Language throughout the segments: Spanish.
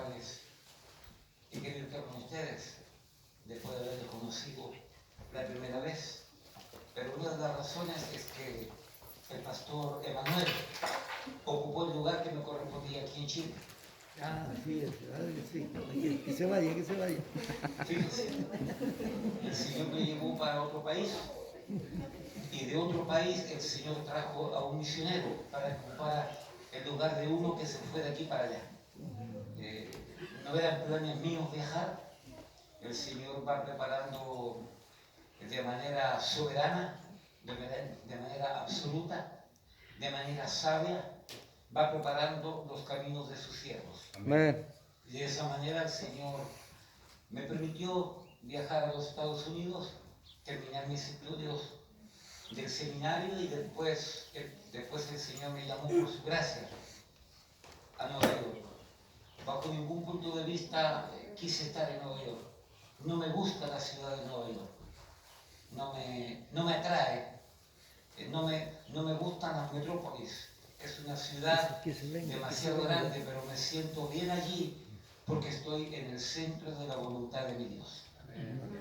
cuales he querido estar con ustedes después de haberlos conocido la primera vez. Pero una de las razones es que el pastor Emanuel ocupó el lugar que me correspondía aquí en Chile. Ah, sí, sí. Que se vaya, que se vaya. Fíjense, el Señor me llevó para otro país y de otro país el Señor trajo a un misionero para ocupar el lugar de uno que se fue de aquí para allá. No eran planes míos viajar, el Señor va preparando de manera soberana, de manera absoluta, de manera sabia, va preparando los caminos de sus siervos. Amén. Y de esa manera el Señor me permitió viajar a los Estados Unidos, terminar mis estudios del seminario y después el Señor me llamó por su gracia a Nueva York. Bajo ningún punto de vista quise estar en Nueva York. No me gusta la ciudad de Nueva York. No me atrae. No me gustan las metrópolis. Es una ciudad demasiado grande, pero me siento bien allí porque estoy en el centro de la voluntad de mi Dios.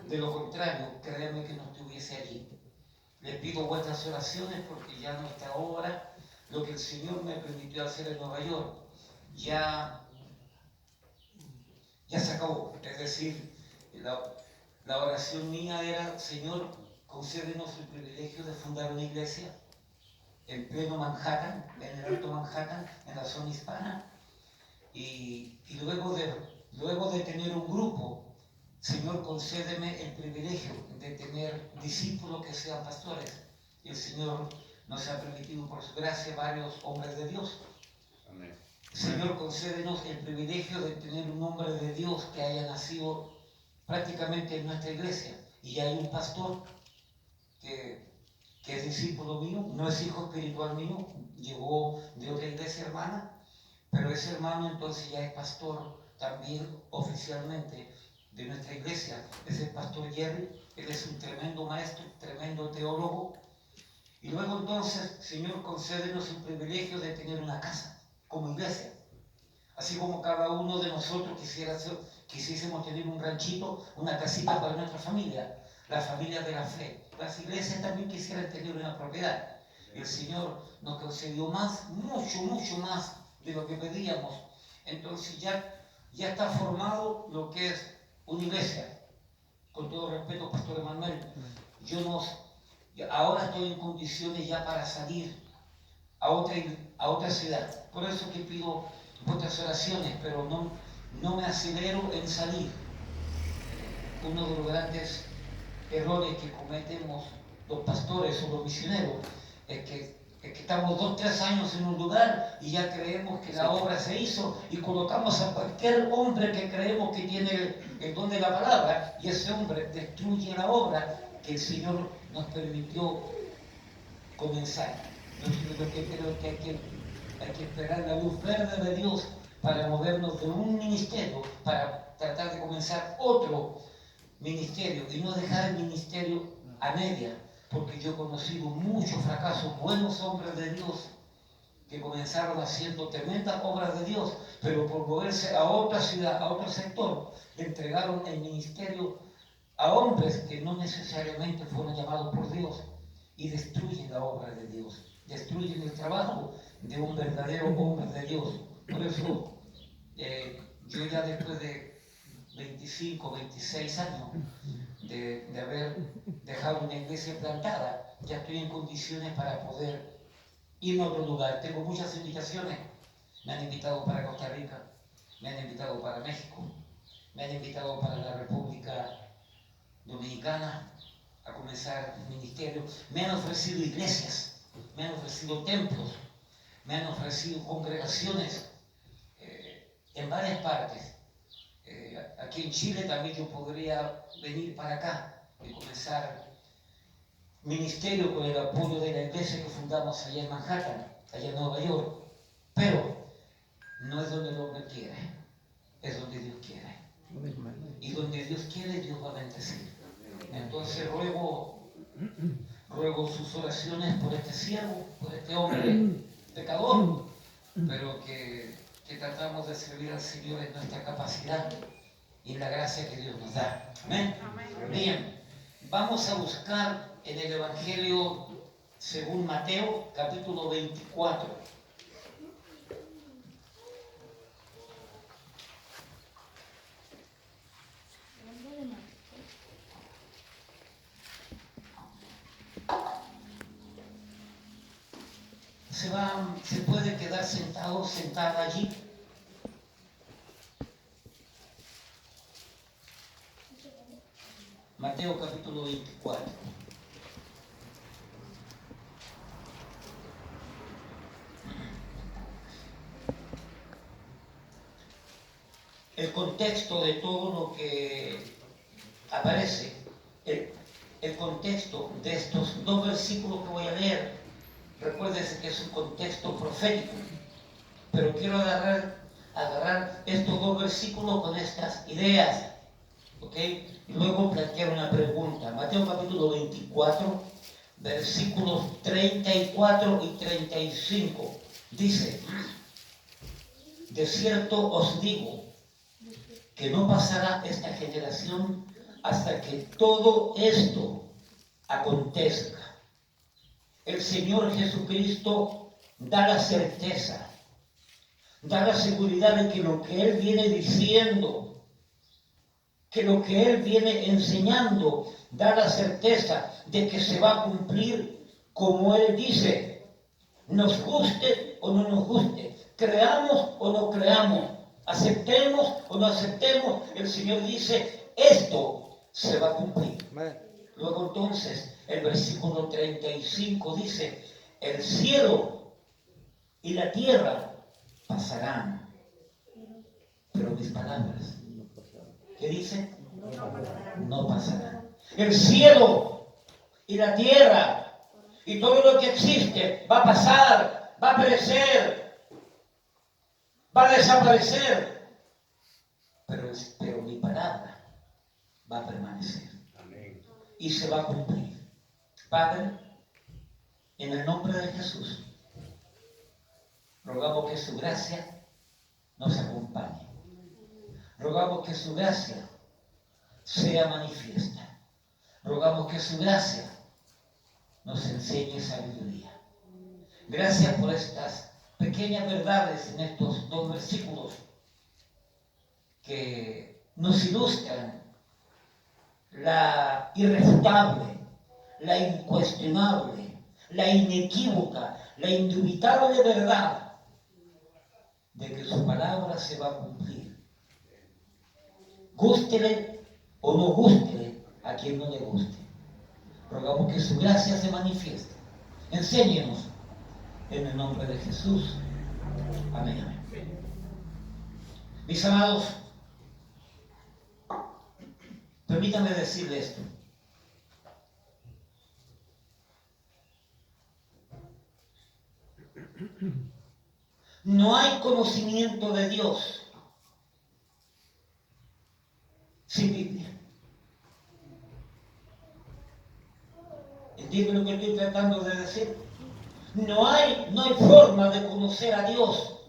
De lo contrario, créeme que no estuviese allí. Les pido vuestras oraciones porque ya nuestra obra, lo que el Señor me permitió hacer en Nueva York, ya se acabó. Es decir, la oración mía era: Señor, concédenos el privilegio de fundar una iglesia en pleno Manhattan, en el Alto Manhattan, en la zona hispana, y luego de tener un grupo, Señor, concédeme el privilegio de tener discípulos que sean pastores. Y el Señor nos ha permitido por su gracia varios hombres de Dios. Amén. Señor, concédenos el privilegio de tener un hombre de Dios que haya nacido prácticamente en nuestra iglesia. Y hay un pastor que es discípulo mío, no es hijo espiritual mío, llegó de otra iglesia hermana, pero ese hermano entonces ya es pastor también oficialmente de nuestra iglesia. Es el pastor Jerry. Él es un tremendo maestro, tremendo teólogo. Y luego entonces, Señor, concédenos el privilegio de tener una casa como iglesia. Así como cada uno de nosotros quisiésemos tener un ranchito, una casita para nuestra familia, la familia de la fe. Las iglesias también quisieran tener una propiedad. Y el Señor nos concedió más, mucho más de lo que pedíamos. Entonces ya está formado lo que es una iglesia. Con todo respeto, Pastor Emanuel, ahora estoy en condiciones ya para salir a otra ciudad. Por eso que pido vuestras oraciones, pero no me acelero en salir. Uno de los grandes errores que cometemos los pastores o los misioneros es que estamos 2 o 3 años en un lugar y ya creemos que la obra se hizo y colocamos a cualquier hombre que creemos que tiene el don de la palabra, y ese hombre destruye la obra que el Señor nos permitió comenzar. Yo creo que hay que esperar la luz verde de Dios para movernos de un ministerio, para tratar de comenzar otro ministerio y no dejar el ministerio a media, porque yo he conocido muchos fracasos, buenos hombres de Dios que comenzaron haciendo tremendas obras de Dios, pero por moverse a otra ciudad, a otro sector, le entregaron el ministerio a hombres que no necesariamente fueron llamados por Dios y destruyen la obra de Dios, destruyen el trabajo de un verdadero hombre de Dios. Por eso yo ya después de 25, 26 años de haber dejado una iglesia plantada, ya estoy en condiciones para poder irme a otro lugar. Tengo muchas invitaciones. Me han invitado para Costa Rica, me han invitado para México, me han invitado para la República Dominicana a comenzar ministerio. Me han ofrecido iglesias, me han ofrecido templos, me han ofrecido congregaciones en varias partes. Aquí en Chile también yo podría venir para acá y comenzar ministerio con el apoyo de la iglesia que fundamos allá en Manhattan, allá en Nueva York. Pero no es donde el hombre quiere, es donde Dios quiere. Y donde Dios quiere, Dios va a bendecir. Entonces ruego sus oraciones por este siervo, por este hombre pecador, pero que que tratamos de servir al Señor en nuestra capacidad y en la gracia que Dios nos da. Amén. Bien, vamos a buscar en el Evangelio según Mateo, capítulo 24. Se puede quedar sentado, sentada allí. Mateo capítulo 24. El contexto de todo lo que aparece, el contexto de estos dos versículos que voy a leer, recuérdese que es un contexto profético, pero quiero agarrar estos dos versículos con estas ideas, ¿ok? Y luego plantear una pregunta. Mateo capítulo 24, versículos 34 y 35, dice: de cierto os digo, que no pasará esta generación hasta que todo esto acontezca. El Señor Jesucristo da la certeza, da la seguridad de que lo que Él viene diciendo, que lo que Él viene enseñando, da la certeza de que se va a cumplir como Él dice, nos guste o no nos guste, creamos o no creamos, aceptemos o no aceptemos, el Señor dice, esto se va a cumplir. Luego entonces, el versículo 35 dice, el cielo y la tierra pasarán, pero mis palabras, ¿qué dice? No pasarán. El cielo y la tierra y todo lo que existe va a pasar, va a perecer, va a desaparecer, pero mi palabra va a permanecer. Amén. Y se va a cumplir. Padre, en el nombre de Jesús, rogamos que su gracia nos acompañe. Rogamos que su gracia sea manifiesta. Rogamos que su gracia nos enseñe sabiduría. Gracias por estas pequeñas verdades en estos dos versículos que nos ilustran la irrefutable, la incuestionable, la inequívoca, la indubitable verdad de que su palabra se va a cumplir. Gústele o no gústele a quien no le guste. Rogamos que su gracia se manifieste. Enséñenos en el nombre de Jesús. Amén, amén. Mis amados, permítanme decirle esto. No hay conocimiento de Dios sin Biblia. ¿Entienden lo que estoy tratando de decir? No hay forma de conocer a Dios,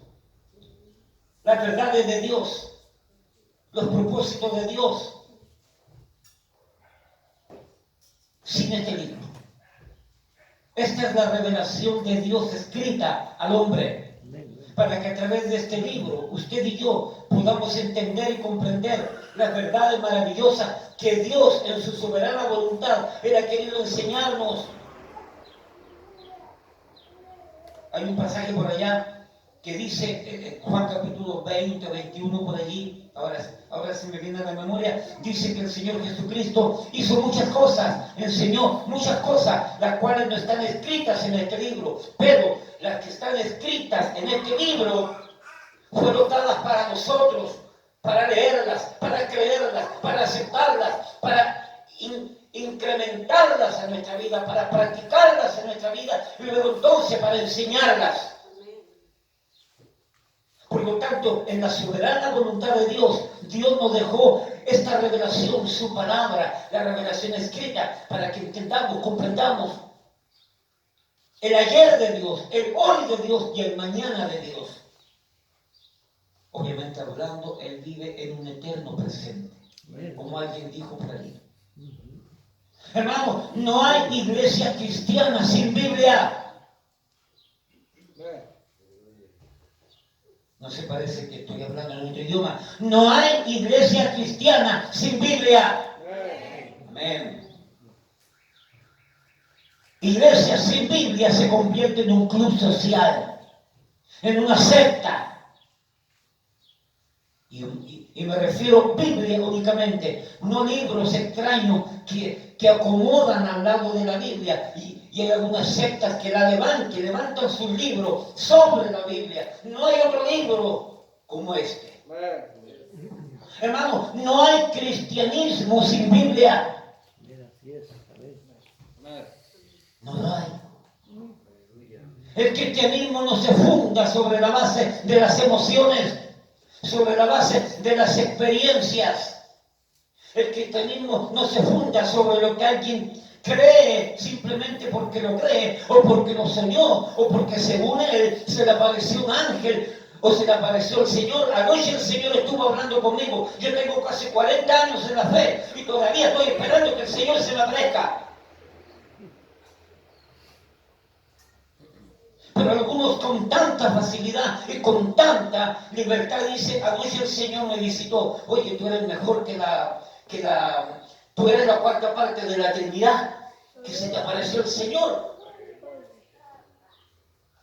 las verdades de Dios, los propósitos de Dios, sin este libro. Esta es la revelación de Dios escrita al hombre, para que a través de este libro, usted y yo podamos entender y comprender las verdades maravillosas que Dios en su soberana voluntad era querido enseñarnos. Hay un pasaje por allá que dice, Juan capítulo 20, 21 por allí, ahora se me viene a la memoria, dice que el Señor Jesucristo hizo muchas cosas, enseñó muchas cosas, las cuales no están escritas en este libro, pero las que están escritas en este libro fueron dadas para nosotros, para leerlas, para creerlas, para aceptarlas, para incrementarlas en nuestra vida, para practicarlas en nuestra vida y luego entonces para enseñarlas. Por lo tanto, en la soberana voluntad de Dios, Dios nos dejó esta revelación, su palabra, la revelación escrita, para que entendamos, comprendamos el ayer de Dios, el hoy de Dios y el mañana de Dios. obviamente hablando, Él vive en un eterno presente, como alguien dijo por ahí. Hermano, no hay iglesia cristiana sin Biblia. No se parece que estoy hablando en otro idioma. No hay iglesia cristiana sin Biblia. Amén. Iglesia sin Biblia se convierte en un club social, en una secta. Y me refiero a Biblia únicamente, no libros extraños que acomodan al lado de la Biblia. Y hay algunas sectas que levantan sus libros sobre la Biblia. No hay otro libro como este. Hermano, no hay cristianismo sin Biblia. No lo hay. El cristianismo no se funda sobre la base de las emociones, sobre la base de las experiencias. El cristianismo no se funda sobre lo que alguien cree simplemente porque lo cree, o porque lo soñó, o porque según él se le apareció un ángel, o se le apareció el Señor. Anoche el Señor estuvo hablando conmigo. Yo tengo casi 40 años en la fe y todavía estoy esperando que el Señor se me aparezca. Pero algunos con tanta facilidad y con tanta libertad dicen, anoche el Señor me visitó. Oye, tú eres mejor tú eres la cuarta parte de la Trinidad, que se te apareció el Señor.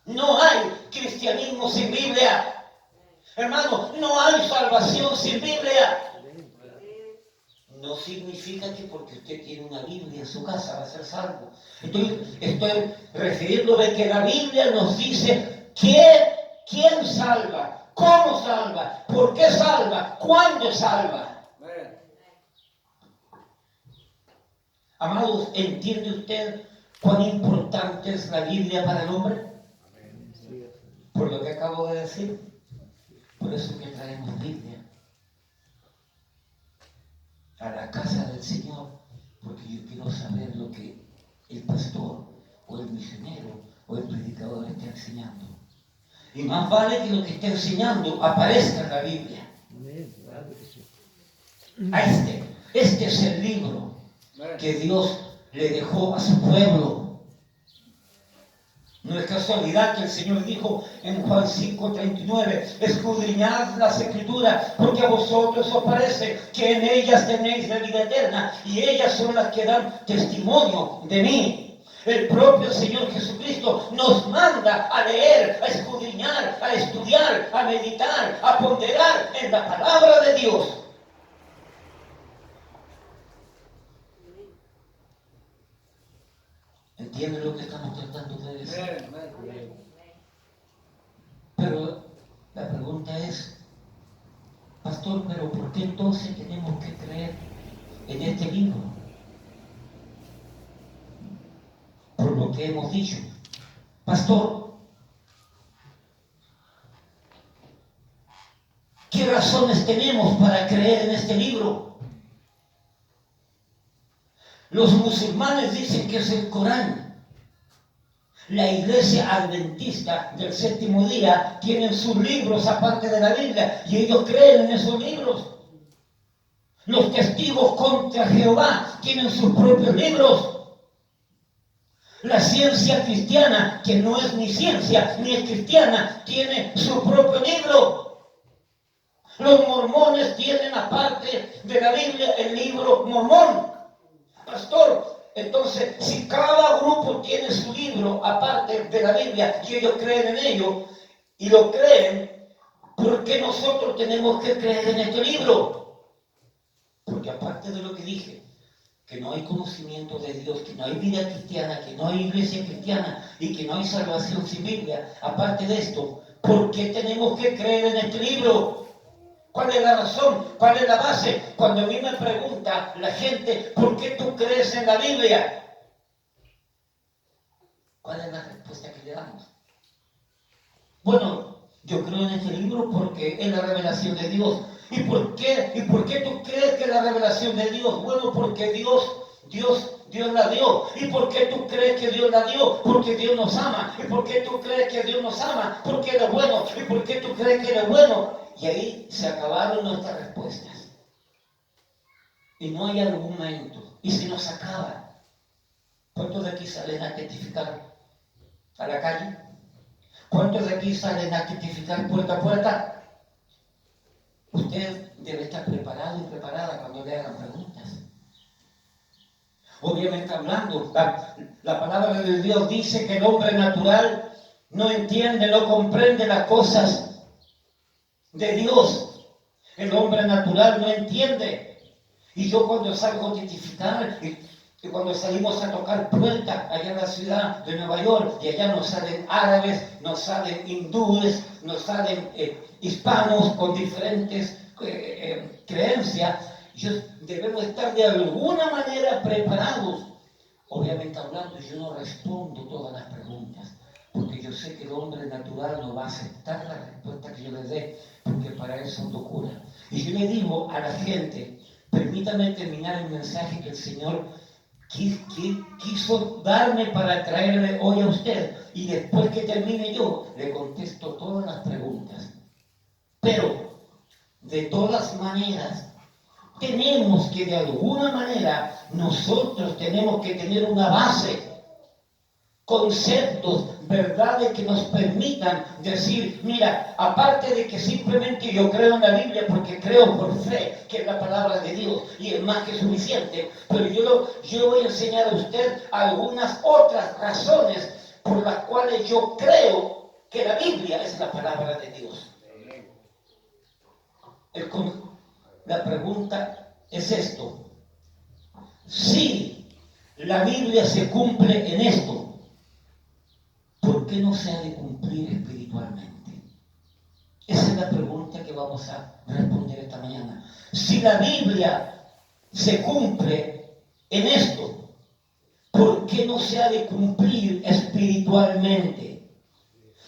No hay cristianismo sin Biblia. Hermano, no hay salvación sin Biblia. No significa que porque usted tiene una Biblia en su casa va a ser salvo. Estoy refiriéndome a que la Biblia nos dice quién salva, cómo salva, por qué salva, cuándo salva. Amados, ¿entiende usted cuán importante es la Biblia para el hombre? Por lo que acabo de decir. Por eso que traemos Biblia a la casa del Señor, porque yo quiero saber lo que el pastor o el misionero o el predicador está enseñando. Y más vale que lo que está enseñando aparezca en la Biblia. Este es el libro que Dios le dejó a su pueblo. No es casualidad que el Señor dijo en Juan 5:39, escudriñad las Escrituras, porque a vosotros os parece que en ellas tenéis la vida eterna, y ellas son las que dan testimonio de mí. El propio Señor Jesucristo nos manda a leer, a escudriñar, a estudiar, a meditar, a ponderar en la palabra de Dios. ¿Entienden lo que estamos tratando de decir? Pero la pregunta es, pastor, ¿pero por qué entonces tenemos que creer en este libro? Por lo que hemos dicho. Pastor, ¿qué razones tenemos para creer en este libro? Los musulmanes dicen que es el Corán. La iglesia adventista del séptimo día tienen sus libros aparte de la Biblia y ellos creen en esos libros. Los testigos contra Jehová tienen sus propios libros. La ciencia cristiana, que no es ni ciencia ni es cristiana, tiene su propio libro. Los mormones tienen aparte de la Biblia el libro mormón. Pastor, entonces, si cada grupo tiene su libro aparte de la Biblia y ellos creen en ello y lo creen, ¿por qué nosotros tenemos que creer en este libro? Porque aparte de lo que dije, que no hay conocimiento de Dios, que no hay vida cristiana, que no hay iglesia cristiana y que no hay salvación sin Biblia, aparte de esto, ¿por qué tenemos que creer en este libro? ¿Cuál es la razón? ¿Cuál es la base? Cuando a mí me pregunta la gente, ¿por qué tú crees en la Biblia? ¿Cuál es la respuesta que le damos? Bueno, yo creo en este libro porque es la revelación de Dios. ¿Y por qué? ¿Y por qué tú crees que es la revelación de Dios? Bueno, porque Dios la dio. ¿Y por qué tú crees que Dios la dio? Porque Dios nos ama. ¿Y por qué tú crees que Dios nos ama? Porque Él es bueno. ¿Y por qué tú crees que Él es bueno? Y ahí se acabaron nuestras respuestas. Y no hay argumento. Y se nos acaba. ¿Cuántos de aquí salen a testificar a la calle? ¿Cuántos de aquí salen a testificar puerta a puerta? Usted debe estar preparado y preparada cuando le hagan preguntas. Obviamente hablando, la palabra de Dios dice que el hombre natural no entiende, no comprende las cosas de Dios. El hombre natural no entiende. Y yo cuando salgo a testificar, y cuando salimos a tocar puertas allá en la ciudad de Nueva York, y allá nos salen árabes, nos salen hindúes, nos salen hispanos con diferentes creencias, debemos estar de alguna manera preparados. Obviamente hablando, yo no respondo todas las preguntas, porque yo sé que el hombre natural no va a aceptar la respuesta que yo le dé, porque para él son locuras. Y yo le digo a la gente, permítame terminar el mensaje que el Señor quiso darme para traerle hoy a usted, y después que termine yo, le contesto todas las preguntas. Pero, de todas maneras, tenemos que de alguna manera, nosotros tenemos que tener una base, conceptos, verdades que nos permitan decir, mira, aparte de que simplemente yo creo en la Biblia porque creo por fe que es la palabra de Dios y es más que suficiente, pero yo voy a enseñar a usted algunas otras razones por las cuales yo creo que la Biblia es la palabra de Dios. La pregunta es esto: si la Biblia se cumple en esto, ¿por qué no se ha de cumplir espiritualmente? Esa es la pregunta que vamos a responder esta mañana. Si la Biblia se cumple en esto, ¿por qué no se ha de cumplir espiritualmente?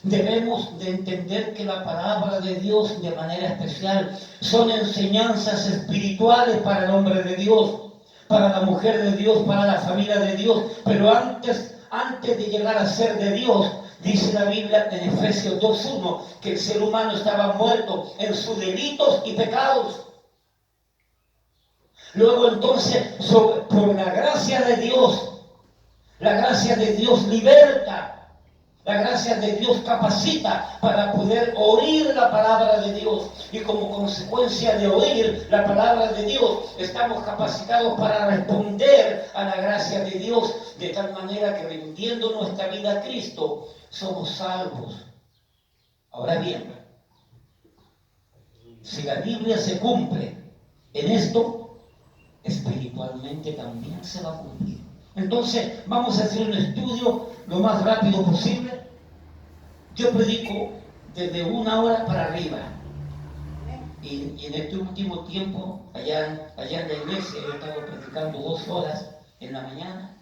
Debemos de entender que la palabra de Dios, de manera especial, son enseñanzas espirituales para el hombre de Dios, para la mujer de Dios, para la familia de Dios. Pero antes de llegar a ser de Dios, dice la Biblia en Efesios 2:1 que el ser humano estaba muerto en sus delitos y pecados. Luego entonces, por la gracia de Dios liberta. La gracia de Dios capacita para poder oír la palabra de Dios. Y como consecuencia de oír la palabra de Dios, estamos capacitados para responder a la gracia de Dios. De tal manera que rindiendo nuestra vida a Cristo, somos salvos. Ahora bien, si la Biblia se cumple en esto, espiritualmente también se va a cumplir. Entonces, vamos a hacer un estudio lo más rápido posible. Yo predico desde 1 hora para arriba. Y en este último tiempo, allá en la iglesia, he estado predicando 2 horas en la mañana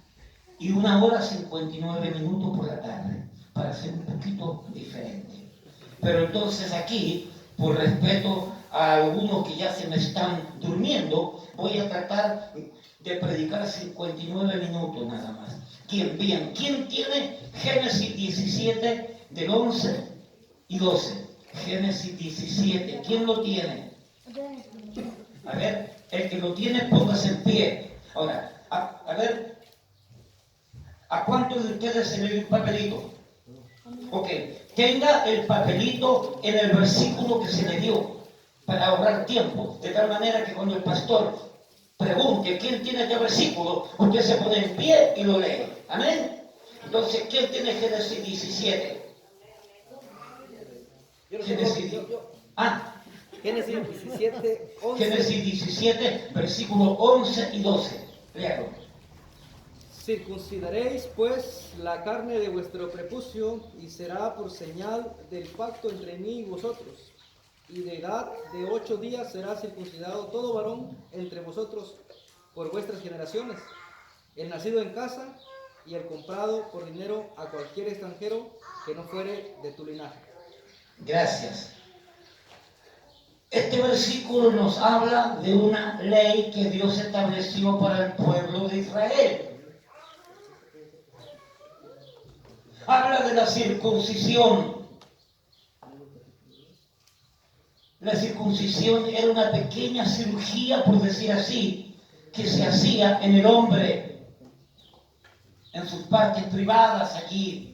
y 1 hora 59 minutos por la tarde, para ser un poquito diferente. Pero entonces aquí, por respeto a algunos que ya se me están durmiendo, voy a tratar de predicar 59 minutos nada más. ¿Quién tiene Génesis 17 del 11 y 12? Génesis 17. ¿Quién lo tiene? A ver, el que lo tiene, póngase en pie. Ahora, a ver, ¿a cuántos de ustedes se le dio un papelito? Ok, tenga el papelito en el versículo que se le dio para ahorrar tiempo, de tal manera que cuando el pastor pregunte quién tiene este versículo, usted se pone en pie y lo lee. Amén. Entonces, ¿quién tiene Génesis 17? Génesis 17, 11. Génesis 17, versículos 11 y 12. Léalo. Circuncidaréis pues la carne de vuestro prepucio, y será por señal del pacto entre mí y vosotros. Y de edad de 8 días será circuncidado todo varón entre vosotros por vuestras generaciones, el nacido en casa y el comprado por dinero a cualquier extranjero que no fuere de tu linaje. Gracias. Este versículo nos habla de una ley que Dios estableció para el pueblo de Israel. Habla de la circuncisión. La circuncisión era una pequeña cirugía, por decir así, que se hacía en el hombre, en sus partes privadas allí.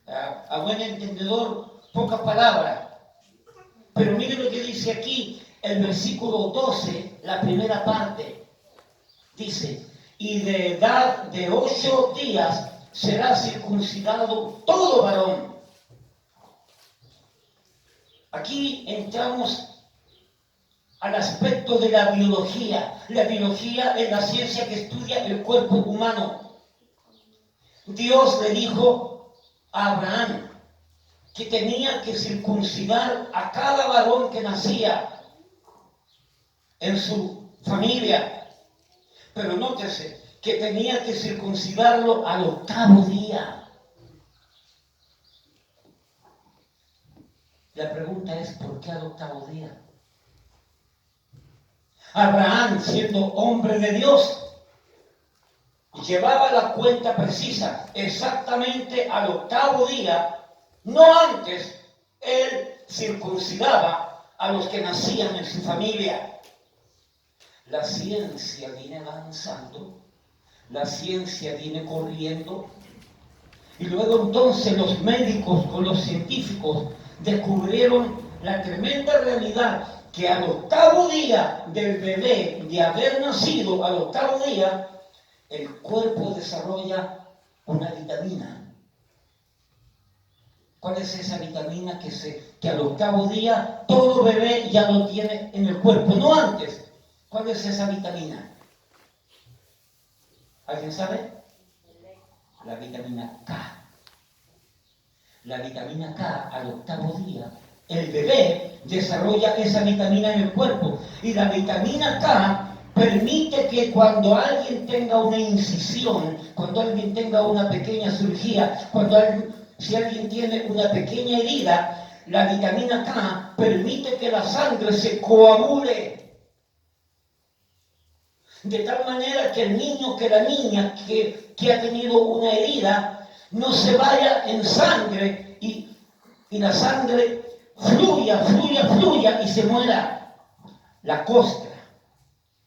A buen entendedor, pocas palabras. Pero mire lo que dice aquí, el versículo 12, la primera parte. Dice, y de edad de 8 días será circuncidado todo varón. Aquí entramos al aspecto de la biología. La biología es la ciencia que estudia el cuerpo humano. Dios le dijo a Abraham que tenía que circuncidar a cada varón que nacía en su familia. Pero nótese que tenía que circuncidarlo al 8º día. La pregunta es, ¿por qué al 8º día? Abraham, siendo hombre de Dios, llevaba la cuenta precisa, exactamente al 8º día. No antes, él circuncidaba a los que nacían en su familia. La ciencia viene avanzando, la ciencia viene corriendo, y luego entonces los médicos con los científicos descubrieron la tremenda realidad que al 8º día del bebé, de haber nacido al 8º día, el cuerpo desarrolla una vitamina. ¿Cuál es esa vitamina que al 8º día todo bebé ya lo tiene en el cuerpo? No antes. ¿Cuál es esa vitamina? ¿Alguien sabe? La vitamina K. La vitamina K al 8º día, el bebé desarrolla esa vitamina en el cuerpo. Y la vitamina K permite que cuando alguien tenga una incisión, cuando alguien tenga una pequeña cirugía, si alguien tiene una pequeña herida, la vitamina K permite que la sangre se coagule. De tal manera que el niño, que la niña que ha tenido una herida, no se vaya en sangre y la sangre fluya y se muera. La costra,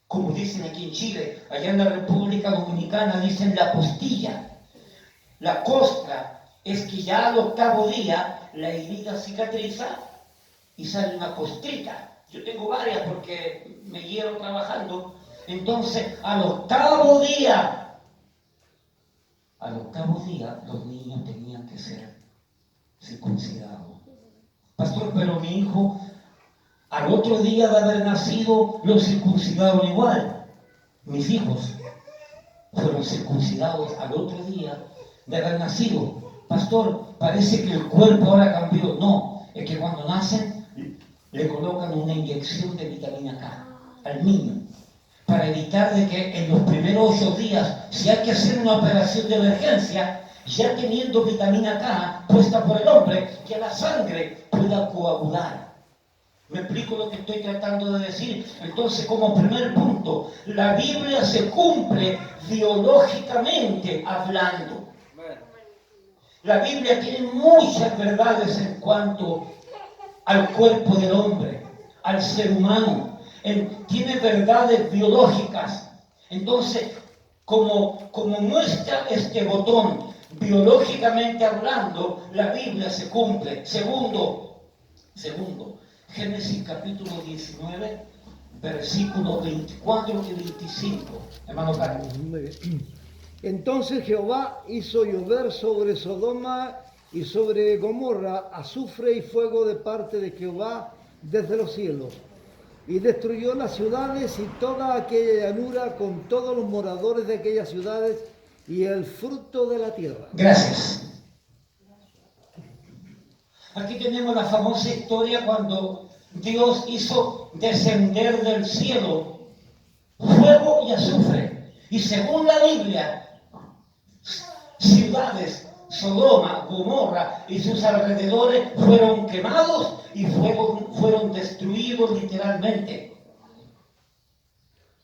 como dicen aquí en Chile, allá en la República Dominicana dicen la costilla. La costra es que ya al 8º día la herida cicatriza y sale una costrita. Yo tengo varias porque me hiero trabajando. Entonces, al 8º día, los niños tenían que ser circuncidados. Pastor, pero mi hijo, al otro día de haber nacido, lo circuncidaron igual. Mis hijos fueron circuncidados al otro día de haber nacido. Pastor, parece que el cuerpo ahora cambió. No, es que cuando nacen, le colocan una inyección de vitamina K al niño, para evitar de que en los primeros 8 días, si hay que hacer una operación de emergencia, ya teniendo vitamina K puesta por el hombre, que la sangre pueda coagular. ¿Me explico lo que estoy tratando de decir? Entonces, como primer punto, la Biblia se cumple biológicamente hablando. La Biblia tiene muchas verdades en cuanto al cuerpo del hombre, al ser humano. Tiene verdades biológicas. Entonces, como muestra este botón, biológicamente hablando, la Biblia se cumple. Segundo, Génesis capítulo 19, versículos 24 y 25. Hermano Carlos. Entonces Jehová hizo llover sobre Sodoma y sobre Gomorra azufre y fuego de parte de Jehová desde los cielos, y destruyó las ciudades y toda aquella llanura con todos los moradores de aquellas ciudades y el fruto de la tierra. Gracias. Aquí tenemos la famosa historia cuando Dios hizo descender del cielo fuego y azufre. Y según la Biblia, ciudades, Sodoma, Gomorra y sus alrededores fueron quemados y fueron destruidos literalmente.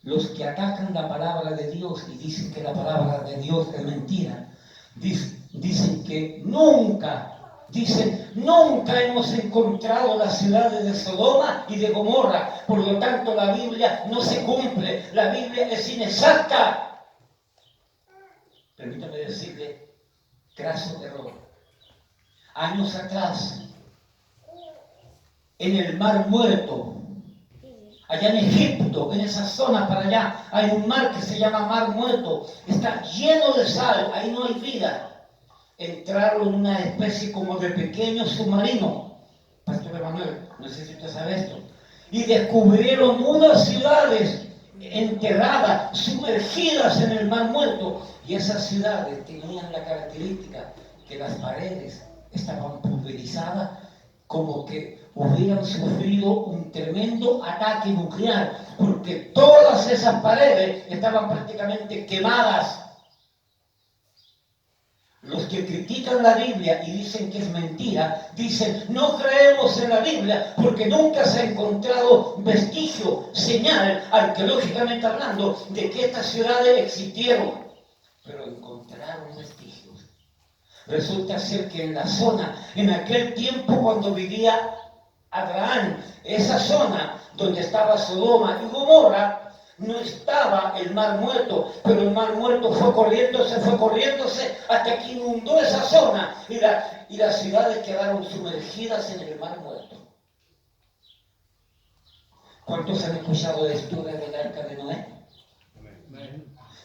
Los que atacan la palabra de Dios y dicen que la palabra de Dios es mentira, dicen que nunca Dicen, nunca hemos encontrado las ciudades de Sodoma y de Gomorra. Por lo tanto, la Biblia no se cumple. La Biblia es inexacta. Permítame decirle, graso error. Años atrás, en el Mar Muerto, allá en Egipto, en esa zona para allá, hay un mar que se llama Mar Muerto. Está lleno de sal, ahí no hay vida. Entraron en una especie como de pequeño submarino, Pastor Emanuel, no sé si usted sabe esto, y descubrieron unas ciudades enterradas, sumergidas en el Mar Muerto, y esas ciudades tenían la característica que las paredes estaban pulverizadas, como que hubieran sufrido un tremendo ataque nuclear, porque todas esas paredes estaban prácticamente quemadas. Los que critican la Biblia y dicen que es mentira, dicen, no creemos en la Biblia porque nunca se ha encontrado vestigio, señal, arqueológicamente hablando, de que estas ciudades existieron. Pero encontraron vestigios. Resulta ser que en la zona, en aquel tiempo cuando vivía Abraham, esa zona donde estaba Sodoma y Gomorra, no estaba el Mar Muerto, pero el Mar Muerto fue corriéndose hasta que inundó esa zona y las ciudades quedaron sumergidas en el Mar Muerto. ¿Cuántos han escuchado la historia del arca de Noé?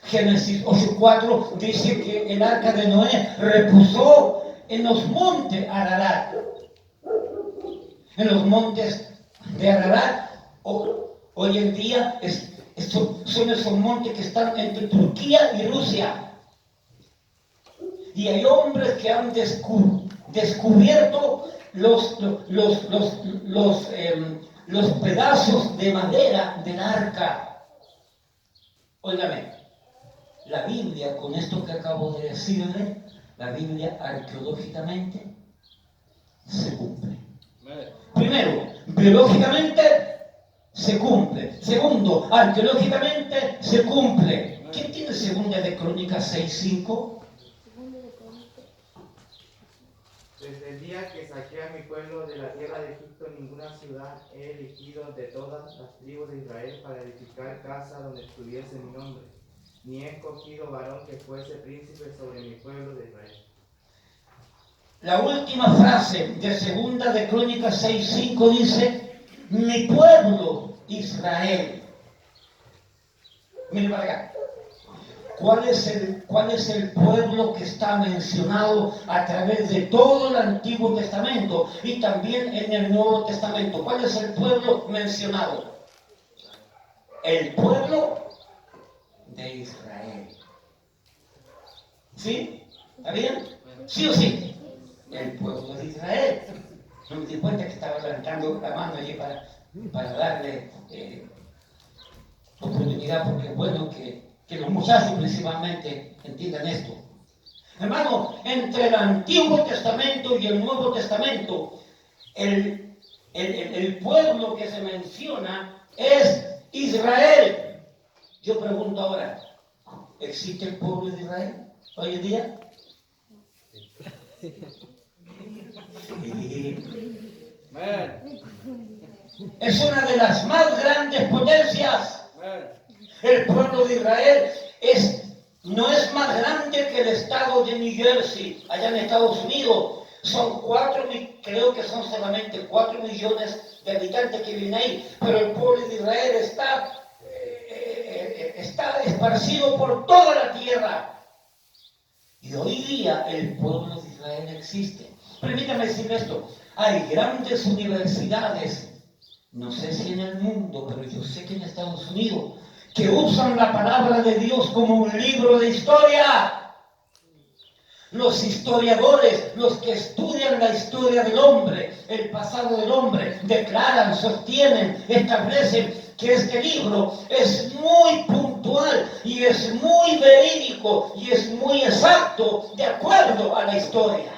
Génesis 8:4 dice que el arca de Noé reposó en los montes Ararat. En los montes de Ararat, hoy en día son esos montes que están entre Turquía y Rusia. Y hay hombres que han descubierto los pedazos de madera del arca. Óigame, la Biblia, con esto que acabo de decirle, la Biblia arqueológicamente se cumple. Primero, biológicamente se cumple. Segundo, arqueológicamente se cumple. ¿Quién tiene segunda de Crónicas 6:5? Desde el día que saqué a mi pueblo de la tierra de Egipto, ninguna ciudad he elegido de todas las tribus de Israel para edificar casa donde estuviese mi nombre, ni he escogido varón que fuese príncipe sobre mi pueblo de Israel. La última frase de segunda de Crónicas 6:5 dice, mi pueblo Israel. Mire para acá. ¿Cuál es el pueblo que está mencionado a través de todo el Antiguo Testamento y también en el Nuevo Testamento? ¿Cuál es el pueblo mencionado? El pueblo de Israel. ¿Sí? ¿Está bien? ¿Sí o sí? El pueblo de Israel. No me di cuenta que estaba levantando la mano allí para darle oportunidad, porque es bueno que los muchachos principalmente entiendan esto. Hermano, entre el Antiguo Testamento y el Nuevo Testamento, el pueblo que se menciona es Israel. Yo pregunto ahora, ¿existe el pueblo de Israel hoy en día? Es una de las más grandes potencias. El pueblo de Israel no es más grande que el estado de New Jersey, allá en Estados Unidos. Son creo que son solamente 4 millones de habitantes que viven ahí, pero el pueblo de Israel está esparcido por toda la tierra. Y hoy día el pueblo de Israel existe. Permítame decir esto, hay grandes universidades, no sé si en el mundo, pero yo sé que en Estados Unidos, que usan la palabra de Dios como un libro de historia. Los historiadores, los que estudian la historia del hombre, el pasado del hombre, declaran, sostienen, establecen que este libro es muy puntual y es muy verídico y es muy exacto de acuerdo a la historia.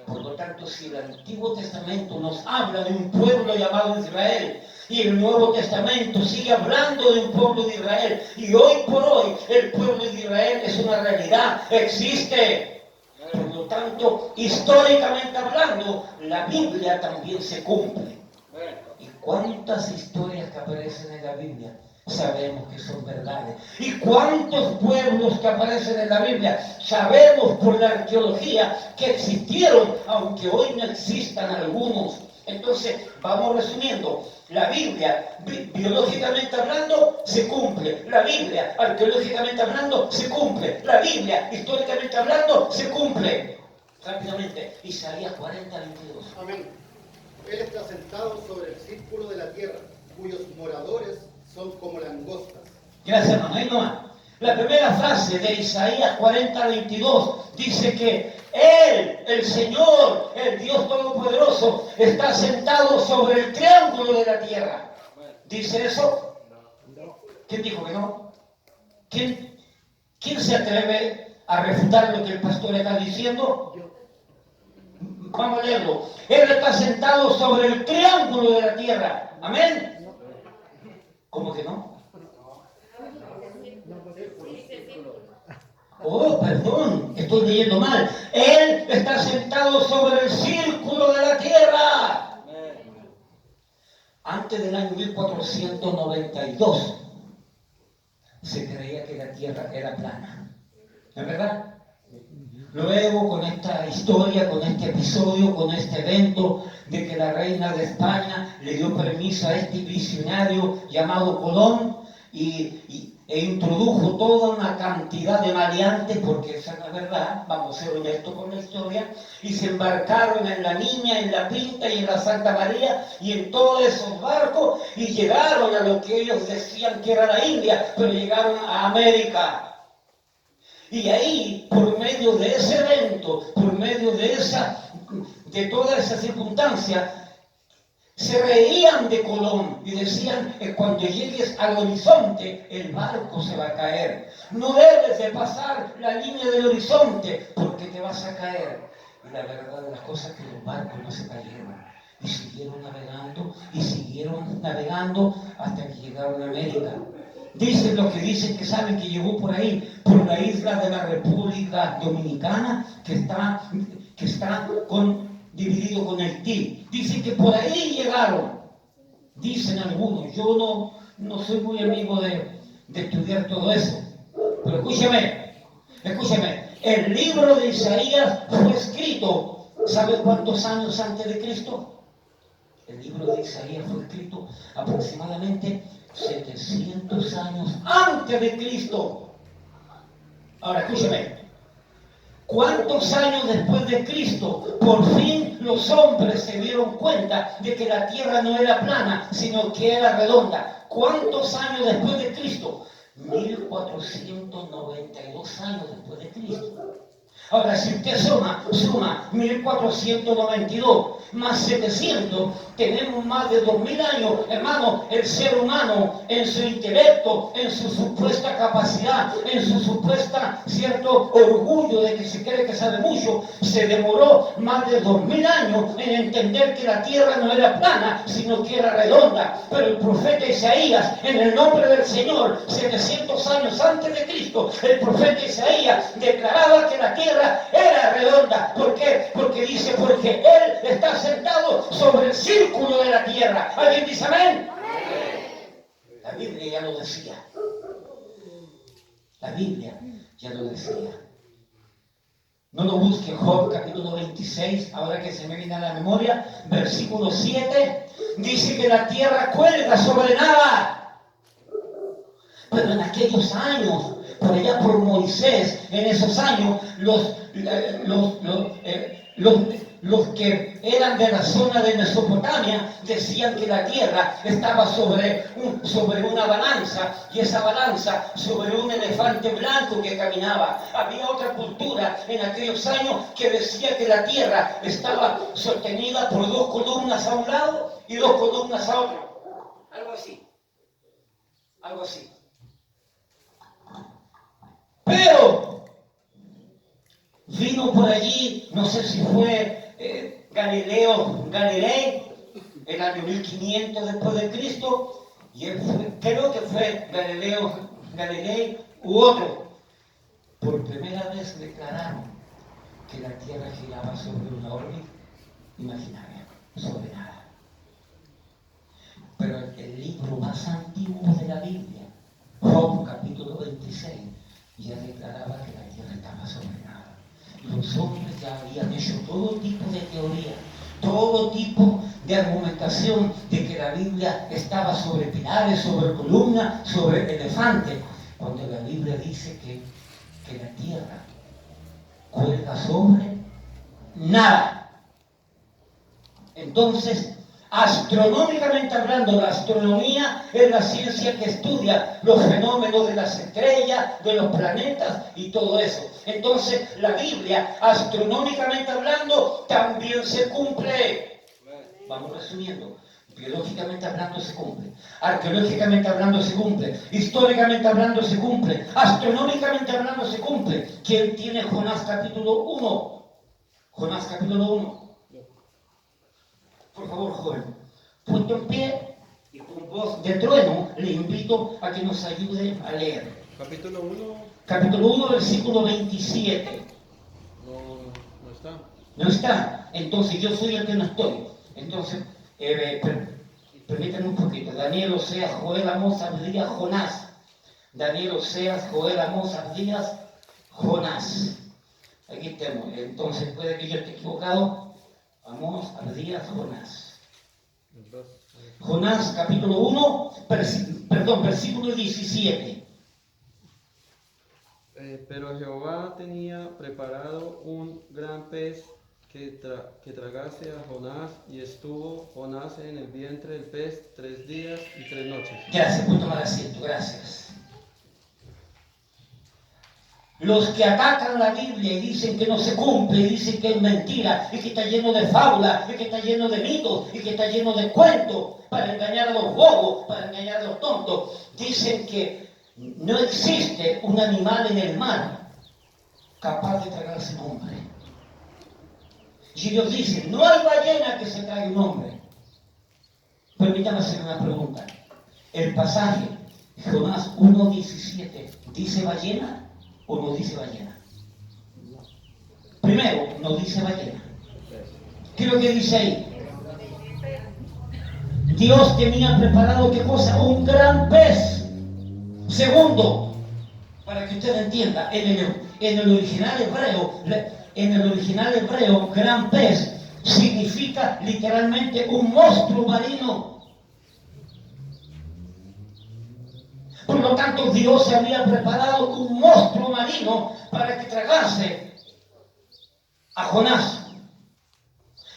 Por lo tanto, si el Antiguo Testamento nos habla de un pueblo llamado Israel y el Nuevo Testamento sigue hablando de un pueblo de Israel, y hoy por hoy el pueblo de Israel es una realidad, existe. Por lo lo tanto, históricamente hablando, la Biblia también se cumple. ¿Y cuántas historias que aparecen en la Biblia sabemos que son verdades? ¿Y cuántos pueblos que aparecen en la Biblia sabemos por la arqueología que existieron, aunque hoy no existan algunos? Entonces, vamos resumiendo. La Biblia, biológicamente hablando, se cumple. La Biblia, arqueológicamente hablando, se cumple. La Biblia, históricamente hablando, se cumple. Rápidamente, Isaías 40, 22. Amén. Él está sentado sobre el círculo de la tierra, cuyos moradores son como langostas. Gracias, hermano. Ahí nomás. La primera frase de Isaías 40, 22 dice que Él, el Señor, el Dios Todopoderoso, está sentado sobre el triángulo de la tierra. ¿Dice eso? ¿Quién dijo que no? ¿Quién se atreve a refutar lo que el pastor está diciendo? Vamos a leerlo. Él está sentado sobre el triángulo de la tierra. ¿Amén? ¿Cómo que no? Oh, perdón, estoy leyendo mal. Él está sentado sobre el círculo de la tierra. Antes del año 1492 se creía que la tierra era plana. ¿Es verdad? Luego, con esta historia, con este episodio, con este evento de que la reina de España le dio permiso a este visionario llamado Colón e introdujo toda una cantidad de maleantes, porque esa es la verdad, vamos a ser honestos con la historia, y se embarcaron en la Niña, en la Pinta y en la Santa María y en todos esos barcos y llegaron a lo que ellos decían que era la India, pero llegaron a América. Y ahí, por medio de ese evento, por medio de toda esa circunstancia, se reían de Colón y decían que cuando llegues al horizonte, el barco se va a caer. No debes de pasar la línea del horizonte porque te vas a caer. Y la verdad de las cosas es que los barcos no se cayeron. Y siguieron navegando hasta que llegaron a América. Dicen los que dicen que saben que llegó por ahí, por la isla de la República Dominicana, que está dividido con Haití. Dicen que por ahí llegaron. Dicen algunos. Yo no soy muy amigo de estudiar todo eso. Pero escúchame. El libro de Isaías fue escrito, ¿sabe cuántos años antes de Cristo? El libro de Isaías fue escrito aproximadamente 700 años antes de Cristo. Ahora escúchame. ¿Cuántos años después de Cristo por fin los hombres se dieron cuenta de que la tierra no era plana, sino que era redonda? ¿Cuántos años después de Cristo? 1492 años después de Cristo. Ahora, si usted suma 1492 más 700, tenemos más de 2000 años. Hermano, el ser humano en su intelecto, en su supuesta capacidad, en su supuesta cierto orgullo de que se cree que sabe mucho, se demoró más de 2000 años en entender que la tierra no era plana, sino que era redonda. Pero el profeta Isaías, en el nombre del Señor, 700 años antes de Cristo, el profeta Isaías declaraba que la tierra era redonda. ¿Por qué? Porque dice, porque Él está sentado sobre el círculo de la tierra. ¿Alguien dice amén? La Biblia ya lo decía. La Biblia ya lo decía. No lo busquen. Job capítulo 26, ahora que se me viene a la memoria, versículo 7, dice que la tierra cuelga sobre nada. Pero en aquellos años, por allá por Moisés, en esos años, los que eran de la zona de Mesopotamia decían que la tierra estaba sobre una balanza, y esa balanza sobre un elefante blanco que caminaba. Había otra cultura en aquellos años que decía que la tierra estaba sostenida por dos columnas a un lado y dos columnas a otro. Algo así. Pero vino por allí, no sé si fue Galilei, el año 1500 después de Cristo, y él creo que fue Galilei u otro. Por primera vez declararon que la tierra giraba sobre una órbita imaginaria, sobre nada. Pero el libro más antiguo de la Biblia, Job capítulo 26, ya declaraba que la tierra estaba sobre nada. Los hombres ya habían hecho todo tipo de teoría, todo tipo de argumentación de que la Biblia estaba sobre pilares, sobre columnas, sobre elefantes, cuando la Biblia dice que la tierra cuelga sobre nada. Entonces, astronómicamente hablando, la astronomía es la ciencia que estudia los fenómenos de las estrellas, de los planetas y todo eso. Entonces, la Biblia, astronómicamente hablando, también se cumple. Vamos resumiendo. Biológicamente hablando se cumple, arqueológicamente hablando se cumple, históricamente hablando se cumple, astronómicamente hablando se cumple. ¿Quién tiene Jonás capítulo 1? Jonás capítulo 1. Por favor, joven, puesto en pie y con voz de trueno, le invito a que nos ayude a leer. Capítulo 1. Capítulo 1, versículo 27. No está. No está. Entonces yo soy el que no estoy. Entonces, permítanme un poquito. Daniel, Oseas, Joel, Amós, Abdías, Jonás. Daniel, Oseas, Joel, Amós, Abdías, Jonás. Aquí tenemos. Entonces puede que yo esté equivocado. Amós, Abdías, Jonás. Jonás capítulo 1, versículo 17. Pero Jehová tenía preparado un gran pez que tragase a Jonás, y estuvo Jonás en el vientre del pez 3 días y 3 noches. Gracias, puedo tomar asiento, gracias. Los que atacan la Biblia y dicen que no se cumple, y dicen que es mentira, y que está lleno de fábulas, y que está lleno de mitos, y que está lleno de cuentos, para engañar a los bobos, para engañar a los tontos, dicen que no existe un animal en el mar capaz de tragarse un hombre. Y ellos dicen, no hay ballena que se trague un hombre. Permítame hacer una pregunta. El pasaje, Jonás 1:17, ¿dice ballena o no dice ballena? Primero, no dice ballena. ¿Qué es lo que dice ahí? Dios tenía preparado, ¿qué cosa? Un gran pez. Segundo, para que usted entienda, en el original hebreo, gran pez significa literalmente un monstruo marino. Por lo tanto, Dios se había preparado un monstruo marino para que tragase a Jonás.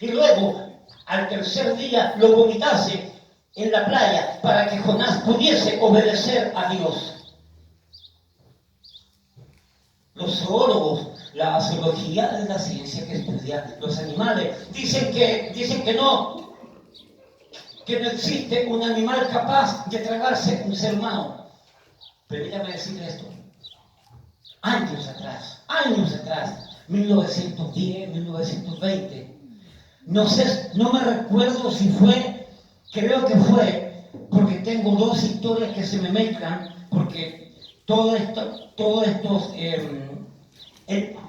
Y luego, al tercer día, lo vomitase en la playa para que Jonás pudiese obedecer a Dios. Los zoólogos, la zoología es la ciencia que estudia los animales, dicen que no existe un animal capaz de tragarse un ser humano. Permítame decirle esto. Años atrás, 1910, 1920, no me recuerdo si fue, creo que fue, porque tengo dos historias que se me mezclan, porque todo esto,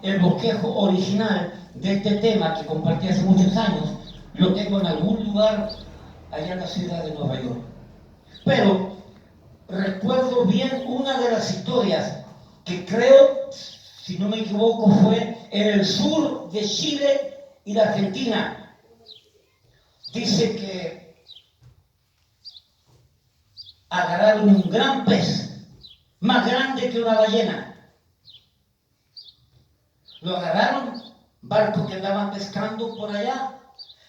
el bosquejo original de este tema que compartí hace muchos años, lo tengo en algún lugar allá en la ciudad de Nueva York. Pero recuerdo bien una de las historias que creo, si no me equivoco, fue en el sur de Chile y la Argentina. Dice que agarraron un gran pez, más grande que una ballena. Lo agarraron, barcos que andaban pescando por allá,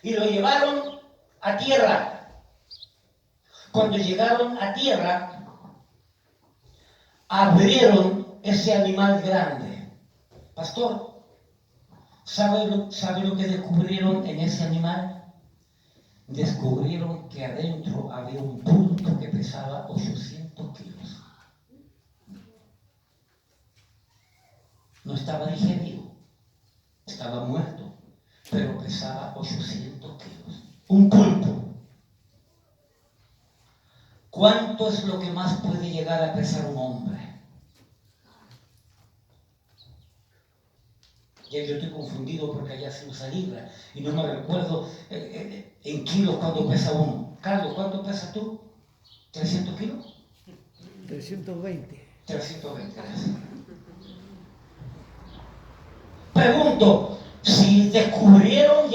y lo llevaron a tierra. Cuando llegaron a tierra, abrieron ese animal grande. Pastor, ¿sabe lo que descubrieron en ese animal? Descubrieron que adentro había un pulpo que pesaba 800 kilos. No estaba digerido, estaba muerto, pero pesaba 800 kilos. Un pulpo. ¿Cuánto es lo que más puede llegar a pesar un hombre? Ya yo estoy confundido porque allá se usa libra y no me recuerdo en kilos cuánto pesa uno. Carlos, ¿cuánto pesas tú? ¿300 kilos? 320. 320, gracias. Pregunto, si descubrieron